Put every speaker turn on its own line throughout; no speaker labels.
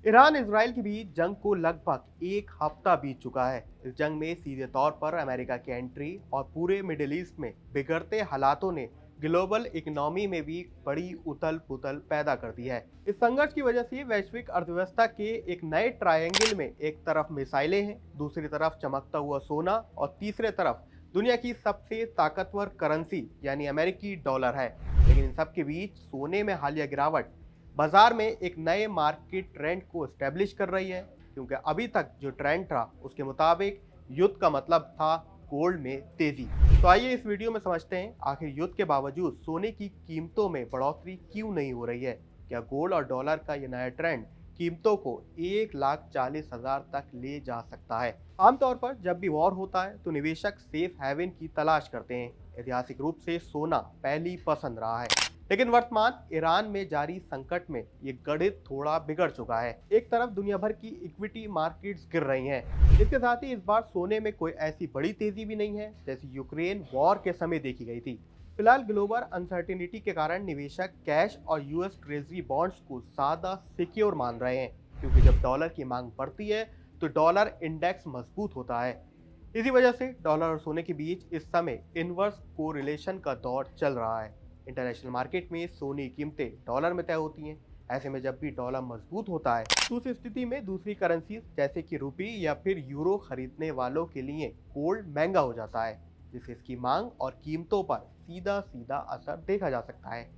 Iran Israel के बीच जंग को लगभग एक हफ्ता बीत चुका है। इस जंग में सीधे तौर पर अमेरिका की एंट्री और पूरे मिडिल ईस्ट में बिगड़ते हालातों ने ग्लोबल इकोनॉमी में भी बड़ी उथल पुथल पैदा कर दी है। इस संघर्ष की वजह से वैश्विक अर्थव्यवस्था के एक नए ट्रायंगल में एक तरफ मिसाइलें हैं, दूसरी तरफ चमकता हुआ सोना और तीसरे तरफ दुनिया की सबसे ताकतवर करेंसी यानी अमेरिकी डॉलर है। लेकिन इन सब के बीच सोने में हालिया गिरावट बाजार में एक नए मार्केट ट्रेंड को स्टेब्लिश कर रही है, क्योंकि अभी तक जो ट्रेंड था उसके मुताबिक युद्ध का मतलब था गोल्ड में तेजी। तो आइए इस वीडियो में समझते हैं आखिर युद्ध के बावजूद सोने की कीमतों में बढ़ोतरी क्यों नहीं हो रही है। क्या गोल्ड और डॉलर का यह नया ट्रेंड कीमतों को 1,40,000 तक ले जा सकता है। आमतौर पर जब भी वॉर होता है तो निवेशक सेफ हेवन की तलाश करते हैं। ऐतिहासिक रूप से सोना पहली पसंद रहा है, लेकिन वर्तमान ईरान में जारी संकट में ये गणित थोड़ा बिगड़ चुका है। एक तरफ दुनिया भर की इक्विटी मार्केट्स गिर रही हैं, इसके साथ ही इस बार सोने में कोई ऐसी बड़ी तेजी भी नहीं है जैसी यूक्रेन वॉर के समय देखी गई थी। फिलहाल ग्लोबल अनसर्टेनिटी के कारण निवेशक कैश और यूएस ट्रेजरी बॉन्ड्स को ज्यादा सिक्योर मान रहे हैं, क्योंकि जब डॉलर की मांग बढ़ती है तो डॉलर इंडेक्स मजबूत होता है। इसी वजह से डॉलर और सोने के बीच इस समय इनवर्स कोरिलेशन का दौर चल रहा है। इंटरनेशनल मार्केट में सोने की कीमतें डॉलर में तय होती हैं। ऐसे में जब भी डॉलर मजबूत होता है तो उस स्थिति में दूसरी करेंसी जैसे कि रुपी या फिर यूरो खरीदने वालों के लिए गोल्ड महंगा हो जाता है, जिससे इसकी मांग और कीमतों पर सीधा सीधा असर देखा जा सकता है।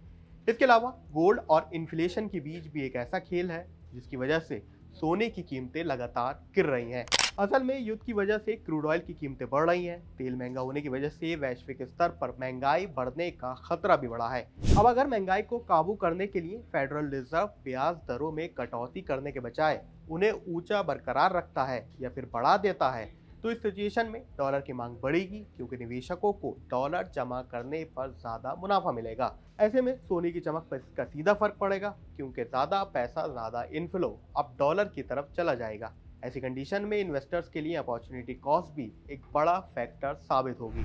इसके अलावा गोल्ड और इन्फ्लेशन के बीच भी एक ऐसा खेल है जिसकी वजह से सोने की कीमतें लगातार गिर रही हैं। असल में युद्ध की वजह से क्रूड ऑयल की कीमतें बढ़ रही हैं। तेल महंगा होने की वजह से वैश्विक स्तर पर महंगाई बढ़ने का खतरा भी बढ़ा है। अब अगर महंगाई को काबू करने के लिए फेडरल रिजर्व ब्याज दरों में कटौती करने के बजाय उन्हें ऊंचा बरकरार रखता है या फिर बढ़ा देता है, तो इस सिचुएशन में डॉलर की मांग बढ़ेगी, क्योंकि निवेशकों को डॉलर जमा करने पर ज्यादा मुनाफा मिलेगा। ऐसे में सोने की चमक पर इसका सीधा फर्क पड़ेगा, क्योंकि ज्यादा पैसा ज्यादा इनफ्लो अब डॉलर की तरफ चला जाएगा। ऐसी कंडीशन में इन्वेस्टर्स के लिए अपॉर्चुनिटी कॉस्ट भी एक बड़ा फैक्टर साबित होगी।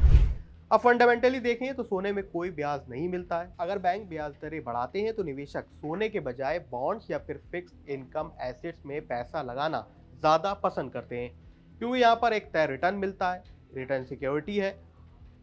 अब फंडामेंटली देखें तो सोने में कोई ब्याज नहीं मिलता है। अगर बैंक ब्याज दरें बढ़ाते हैं तो निवेशक सोने के बजाय बॉन्ड्स या फिर फिक्स्ड इनकम एसेट्स में पैसा लगाना ज़्यादा पसंद करते हैं, क्योंकि यहाँ पर एक तय रिटर्न मिलता है। रिटर्न सिक्योरिटी है,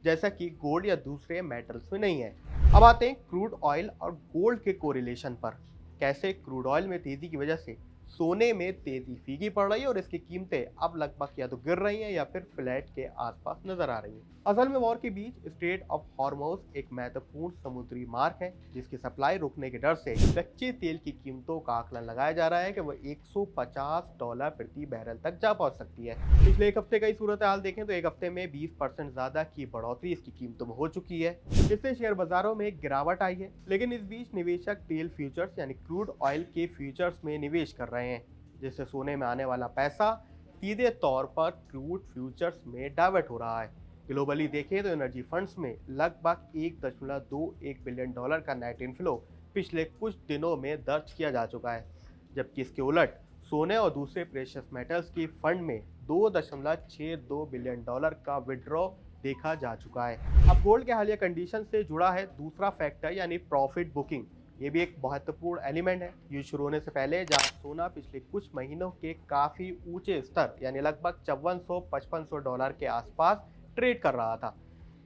जैसा कि गोल्ड या दूसरे मेटल्स में नहीं है। अब आते हैं क्रूड ऑयल और गोल्ड के कोरिलेशन पर। कैसे क्रूड ऑयल में तेजी की वजह से सोने में तेजी फीकी पड़ रही है और इसकी कीमतें अब लगभग या तो गिर रही हैं या फिर फ्लैट के आसपास नजर आ रही हैं। असल में वॉर के बीच स्ट्रेट ऑफ हॉर्मुज एक महत्वपूर्ण समुद्री मार्ग है, जिसकी सप्लाई रुकने के डर से कच्चे तेल की कीमतों का आकलन लगाया जा रहा है कि वह $150 प्रति बैरल तक जा पहुंच सकती है। पिछले एक हफ्ते का ही सूरत हाल देखें तो एक हफ्ते में 20% ज्यादा की बढ़ोतरी इसकी कीमतों में हो चुकी है। इससे शेयर बाजारों में गिरावट आई है। लेकिन इस बीच निवेशक तेल फ्यूचर्स यानी क्रूड ऑयल के फ्यूचर्स में निवेश कर रहे हैं, जिससे सोने में आने वाला पैसा सीधे तौर पर क्रूड फ्यूचर्स में डाइवर्ट हो रहा है। ग्लोबली देखें तो एनर्जी फंड्स में लगभग $1.21 बिलियन का नेट इनफ्लो पिछले कुछ दिनों में दर्ज किया जा चुका है, जबकि इसके उलट सोने और दूसरे प्रेशियस मेटल्स की फंड में $2.62 बिलियन का विड्रॉ देखा जा चुका है। अब गोल्ड के हालिया कंडीशन से जुड़ा है दूसरा फैक्टर यानी प्रॉफिट बुकिंग। ये भी एक महत्वपूर्ण एलिमेंट है। युद्ध शुरू होने से पहले जहां सोना पिछले कुछ महीनों के काफी ऊंचे स्तर यानी लगभग $5400-5500 के आसपास ट्रेड कर रहा था,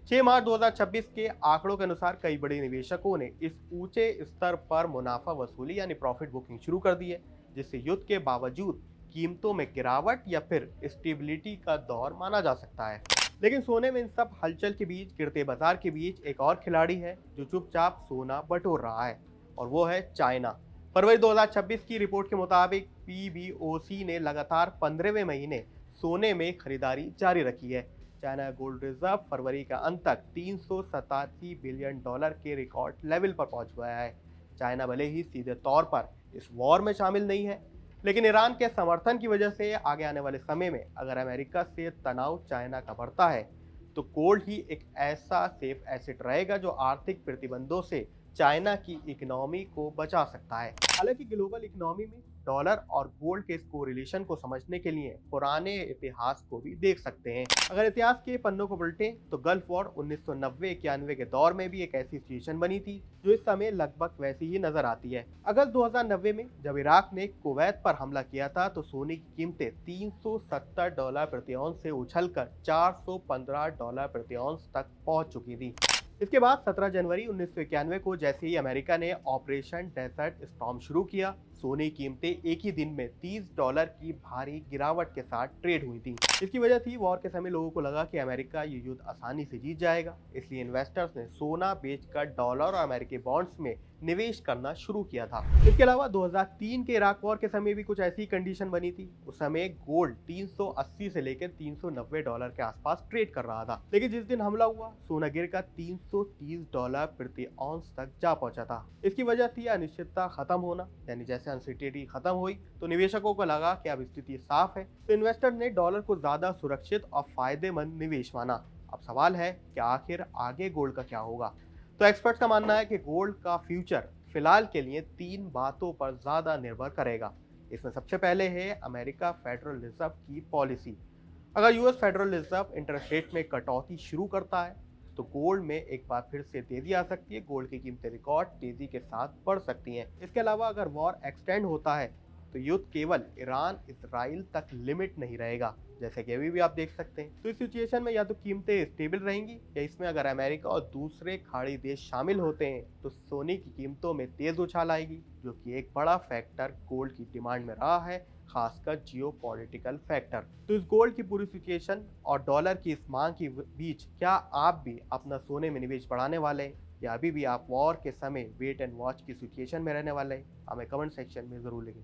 6 मार्च 2026 के आंकड़ों के अनुसार कई बड़े निवेशकों ने इस ऊंचे स्तर पर मुनाफा वसूली यानी प्रॉफिट बुकिंग शुरू कर दी है, जिससे युद्ध के बावजूद कीमतों में गिरावट या फिर स्टेबिलिटी का दौर माना जा सकता है। लेकिन सोने में इन सब हलचल के बीच, गिरते बाजार के बीच एक और खिलाड़ी है जो चुपचाप सोना बटोर रहा है, और वो है चाइना। फरवरी 2026 की रिपोर्ट के मुताबिक पीबीओसी ने लगातार 15वें महीने सोने में खरीदारी जारी रखी है। चाइना गोल्ड रिजर्व फरवरी का अंत तक $387 बिलियन के रिकॉर्ड लेवल पर पहुंच गया है। चाइना भले ही सीधे तौर पर इस वॉर में शामिल नहीं है, लेकिन ईरान के समर्थन की वजह से आगे आने वाले समय में अगर अमेरिका से तनाव चाइना का बढ़ता है तो गोल्ड ही एक ऐसा सेफ एसेट रहेगा जो आर्थिक प्रतिबंधों से चाइना की इकोनॉमी को बचा सकता है। हालांकि ग्लोबल इकोनॉमी में डॉलर और गोल्ड के इस कोरिलेशन को समझने के लिए पुराने इतिहास को भी देख सकते हैं। अगर इतिहास के पन्नों को पलटें तो गल्फ वॉर 1990-91 के दौर में भी एक ऐसी सिचुएशन बनी थी जो इस समय लगभग वैसी ही नजर आती है। अगस्त 2090 में जब इराक ने कुवैत पर हमला किया था तो सोने की कीमतें $370 प्रति औंस से उछलकर $415 प्रति औंस तक पहुंच चुकी थी। इसके बाद 17 जनवरी 1991 को जैसे ही अमेरिका ने ऑपरेशन डेजर्ट स्टॉर्म शुरू किया, सोने की कीमतें एक ही दिन में $30 की भारी गिरावट के साथ ट्रेड हुई थी। इसकी वजह थी वॉर के समय लोगों को लगा कि अमेरिका ये युद्ध आसानी से जीत जाएगा, इसलिए इन्वेस्टर्स ने सोना बेचकर डॉलर और अमेरिकी बॉन्ड्स में निवेश करना शुरू किया था। इसके अलावा 2003 के इराक वॉर के समय भी कुछ ऐसी कंडीशन बनी थी। उस समय गोल्ड 380 से लेकर $390 के आसपास ट्रेड कर रहा था, लेकिन जिस दिन हमला हुआ सोना गिरकर $330 प्रति औंस तक जा पहुंचा था। इसकी वजह थी अनिश्चितता खत्म होना, यानी जैसे अनसर्टेनिटी खत्म हुई तो निवेशकों को लगा कि अब स्थिति साफ है, तो इन्वेस्टर ने डॉलर को ज्यादा सुरक्षित और फायदेमंद निवेश माना। अब सवाल है कि आखिर आगे गोल्ड का क्या होगा। तो एक्सपर्ट्स का मानना है कि गोल्ड का फ्यूचर फिलहाल के लिए 3 बातों पर ज्यादा निर्भर करेगा। इसमें सबसे पहले है अमेरिका फेडरल रिजर्व की पॉलिसी। अगर US federal reserve interest rate में कटौती शुरू करता है तो गोल्ड में एक बार फिर से तेजी आ सकती है, गोल्ड की कीमतें रिकॉर्ड तेजी के साथ बढ़ सकती हैं। इसके अलावा अगर वॉर एक्सटेंड होता है तो युद्ध केवल ईरान इसराइल तक लिमिट नहीं रहेगा, जैसे कि अभी भी आप देख सकते हैं। तो इस सिचुएशन में या तो कीमतें स्टेबल रहेंगी या इसमें अगर अमेरिका और दूसरे खाड़ी देश शामिल होते हैं तो सोने की कीमतों में तेज उछाल आएगी, जो कि एक बड़ा फैक्टर गोल्ड की डिमांड में रहा है, खासकर जियोपॉलिटिकल फैक्टर। तो इस गोल्ड की पूरी सिचुएशन और डॉलर की इस मांग के बीच क्या आप भी अपना सोने में निवेश बढ़ाने वाले हैं या अभी भी आप वॉर के समय वेट एंड वॉच की सिचुएशन में रहने वाले हैं? हमें कमेंट सेक्शन में जरूर लिखें।